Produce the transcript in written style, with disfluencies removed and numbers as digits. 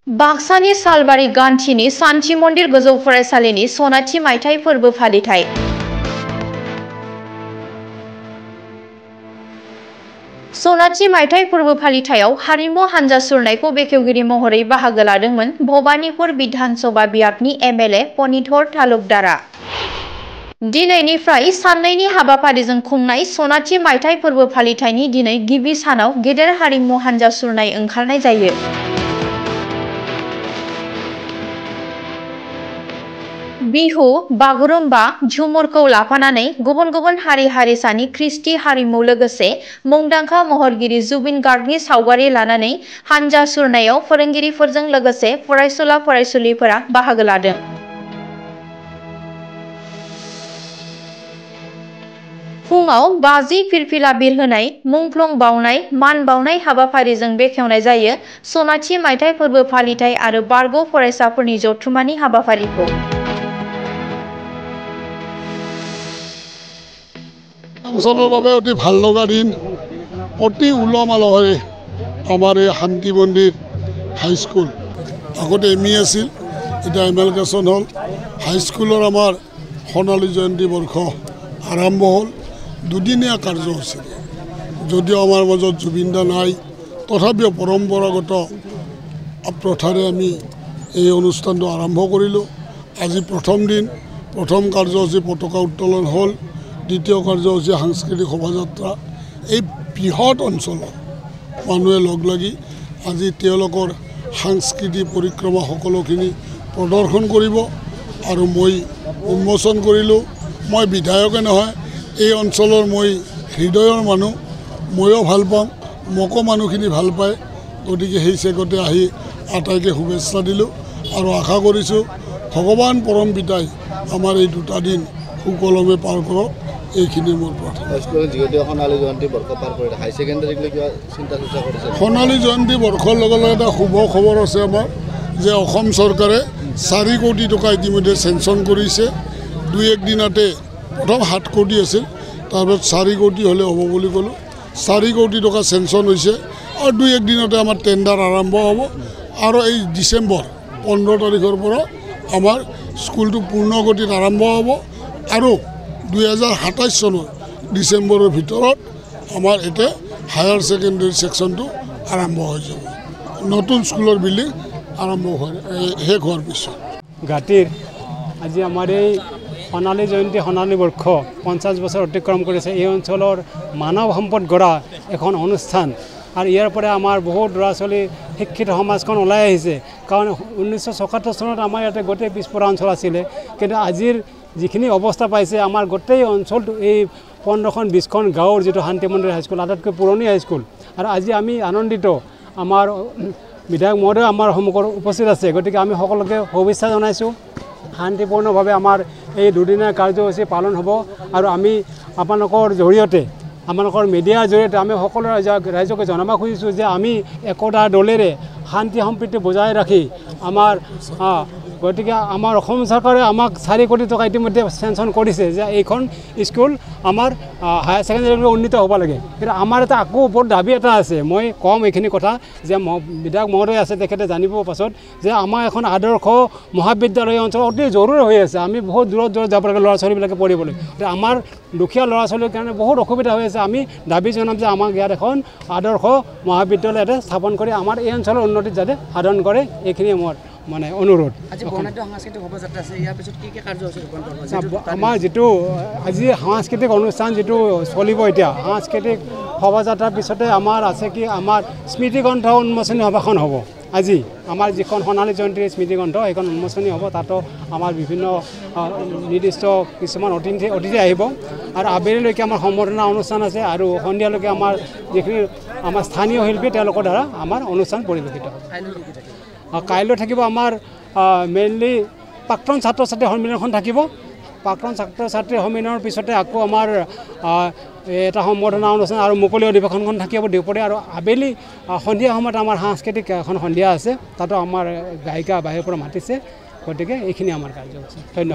बाक्सानि सालबारि गान्थिनि सान्थि मन्दिर गोजौ फरायसालिनि सनाथि मायथाइ फोरबो फालिथाय। सनाथि मायथाइ फोरबो फालिथायाव हारिमु हान्जा सुरनायखौ बेखेवगिरि महरै बाहागो लादोंमोन भबानिपुर बिधान सभा बियाबनि एमएलए पनिधर तालुकदारा। दिनैनिफ्राय साननैनि हाबाफारिजों खुंनाय सनाथि मायथाइ फोरबो फालिथायनि दिनै गिबि सानाव गेदेर हारिमु हान्जा सुरनाय ओंखारनाय जायो। बिहु, बागुरुम्बा, झुमुरखौ लाफानानै गुबुन गुबुन हारि हारिसानि कृष्टि हारिमु लोगोसे मुंदांखा महरगिरि जुबिन गार्गनि सावगारि लानानै हान्जा सुरनायाव फोरोंगिरिफोरजों लोगोसे फरायसुला फरायसुलिफोरा बाहागो लादों। फुङाव बाजि फिरफिला बिरहोनाय, मुंख्लं बावनाय, मान बावनाय हाबाफारिजों बेखेवनाय जायो सनाथि मायथाइ फोरबो फालिथाय आरो बारग' फरायसाफोरनि जथुमानि हाबाफारिखौ। অঞ্চলৰ বাবে অতি ভাল লগা দিন, অতি উলহ মালহেৰে আমাৰ এই শান্তি মন্দিৰ হাইস্কুল, আগতে এমই আছিল, এতিয়া এমেলকেশ্যন হ'ল, হাইস্কুলৰ আমাৰ সোণালী জয়ন্তী বৰ্ষ আৰম্ভ হ'ল। দুদিনীয়া কাৰ্যসূচী, যদিও আমাৰ মাজত জুবিনদা নাই, তথাপিও পৰম্পৰাগত প্ৰথাৰে আমি এই অনুষ্ঠানটো আৰম্ভ কৰিলোঁ। আজি প্ৰথম দিন, প্ৰথম কাৰ্যসূচী পতাকা উত্তোলন হ'ল, দ্বিতীয় কাৰ্যসূচী সাংস্কৃতিক শোভাযাত্ৰা। এই বৃহৎ অঞ্চলৰ মানুহে লগ লাগি আজি তেওঁলোকৰ সাংস্কৃতিক পৰিক্ৰমা সকলোখিনি প্ৰদৰ্শন কৰিব আৰু মই উন্মোচন কৰিলোঁ। মই বিধায়কে নহয়, এই অঞ্চলৰ মই হৃদয়ৰ মানুহ, ময়ো ভাল পাওঁ, মোকো মানুহখিনি ভাল পায়। গতিকে সেই চেগতে আহি আটাইকে শুভেচ্ছা দিলোঁ আৰু আশা কৰিছোঁ ভগৱান পৰম পিতাই আমাৰ এই দুটা দিন সুকলমে পাৰ কৰক, এইখিনি মোৰ প্ৰাৰ্থনা। সোণালী জয়ন্তী বৰ্ষৰ লগে লগে এটা শুভ খবৰ আছে আমাৰ, যে অসম চৰকাৰে 4 কোটি টকা ইতিমধ্যে চেংচন কৰিছে। 2-1 দিনতে প্ৰথম 7 কোটি আছিল, তাৰপিছত 4 কোটি হ'লে হ'ব বুলি ক'লোঁ। 4 কোটি টকা চেংচন হৈছে আৰু 2-1 দিনতে আমাৰ টেণ্ডাৰ আৰম্ভ হ'ব আৰু এই ডিচেম্বৰ 15 তাৰিখৰ পৰা আমাৰ স্কুলটো পূৰ্ণ গতিত আৰম্ভ হ'ব আৰু 2027 চনৰ ডিচেম্বৰৰ ভিতৰত আমাৰ এতিয়া হায়াৰ ছেকেণ্ডেৰী ছেকশ্যনটো আৰম্ভ হৈ যাব। নতুন স্কুলৰ বিল্ডিং আৰম্ভ শেষ হোৱাৰ পিছত গাঁতিৰ আজি আমাৰ এই সোণালী জয়ন্তী সোণালী বৰ্ষ 50 বছৰ অতিক্ৰম কৰিছে। এই অঞ্চলৰ মানৱ সম্পদ গঢ়া এখন অনুষ্ঠান আৰু ইয়াৰ পৰা আমাৰ বহুত ল'ৰা ছোৱালী শিক্ষিত সমাজখন ওলাই আহিছে। কাৰণ 1974 চনত আমাৰ ইয়াতে গোটেই পিছপৰা অঞ্চল আছিলে, কিন্তু আজিৰ যিখিনি অৱস্থা পাইছে আমাৰ গোটেই অঞ্চলটো এই 15-20খন গাঁৱৰ যিটো শান্তি মন্দিৰ হাইস্কুল আটাইতকৈ পুৰণি হাইস্কুল। আৰু আজি আমি আনন্দিত, আমাৰ বিধায়ক মহোদয় আমাৰ সন্মুখত উপস্থিত আছে। গতিকে আমি সকলোকে শুভেচ্ছা জনাইছোঁ। শান্তিপূৰ্ণভাৱে আমাৰ এই দুদিনীয়া কাৰ্যসূচী পালন হ'ব আৰু আমি আপোনালোকৰ জৰিয়তে, আপোনালোকৰ মিডিয়াৰ জৰিয়তে আমি সকলো ৰাইজকে জনাব খুজিছোঁ যে আমি একতা দলেৰে শান্তি সম্প্ৰীতি বজাই ৰাখি আমাৰ গতিকে আমাৰ অসম চৰকাৰে আমাক 4 কোটি টকা ইতিমধ্যে চেংচন কৰিছে যে এইখন স্কুল আমাৰ হায়াৰ ছেকেণ্ডেৰীলৈ উন্নীত হ'ব লাগে। কিন্তু আমাৰ এটা আকৌ ওপৰত দাবী এটা আছে, মই কম এইখিনি কথা যে বিধায়ক মহোদয় আছে, তেখেতে জানিব পাছত, যে আমাৰ এখন আদৰ্শ মহাবিদ্যালয় অঞ্চল অতি জৰুৰী হৈ আছে। আমি বহুত দূৰত যাব লাগে ল'ৰা ছোৱালীবিলাকে পঢ়িবলৈ। আমাৰ দুখীয়া ল'ৰা ছোৱালীৰ কাৰণে বহুত অসুবিধা হৈ আছে। আমি দাবী জনাম যে আমাক ইয়াত এখন আদৰ্শ মহাবিদ্যালয় এটা স্থাপন কৰি আমাৰ এই অঞ্চলৰ উন্নতিত যাতে সাধন কৰে, এইখিনিয়ে মোৰ মানে অনুৰোধ। আমাৰ যিটো আজি সাংস্কৃতিক অনুষ্ঠান যিটো চলিব, এতিয়া সাংস্কৃতিক শোভাযাত্ৰাৰ পিছতে আমাৰ আছে কি, আমাৰ স্মৃতিগ্ৰন্থ উন্মোচনী সভাখন হ'ব। আজি আমাৰ যিখন সোণালী জয়ন্তীৰ স্মৃতিগ্ৰন্থ সেইখন উন্মোচনী হ'ব। তাতো আমাৰ বিভিন্ন নিৰ্দিষ্ট কিছুমান অতিথি আহিব আৰু আবেলিলৈকে আমাৰ সম্বৰ্ধনা অনুষ্ঠান আছে আৰু সন্ধিয়ালৈকে আমাৰ যিখিনি আমাৰ স্থানীয় শিল্পী তেওঁলোকৰ দ্বাৰা আমাৰ অনুষ্ঠান পৰিৱেশিত হ'ব। কাইলৈ থাকিব আমাৰ মেইনলি প্ৰাক্তন ছাত্ৰ ছাত্ৰী সন্মিলনখন থাকিব। প্ৰাক্তন ছাত্ৰ ছাত্ৰী সন্মিলনৰ পিছতে আকৌ আমাৰ এটা সম্বৰ্ধনা অনুষ্ঠান আৰু মুকলি অধিৱেশনখন থাকিব দুপৰীয়া, আৰু আবেলি সন্ধিয়া সময়ত আমাৰ সাংস্কৃতিক এখন সন্ধিয়া আছে, তাতো আমাৰ গায়িকা বাহিৰৰ পৰা মাতিছে। গতিকে এইখিনি আমাৰ কাৰ্যসূচী। ধন্যবাদ।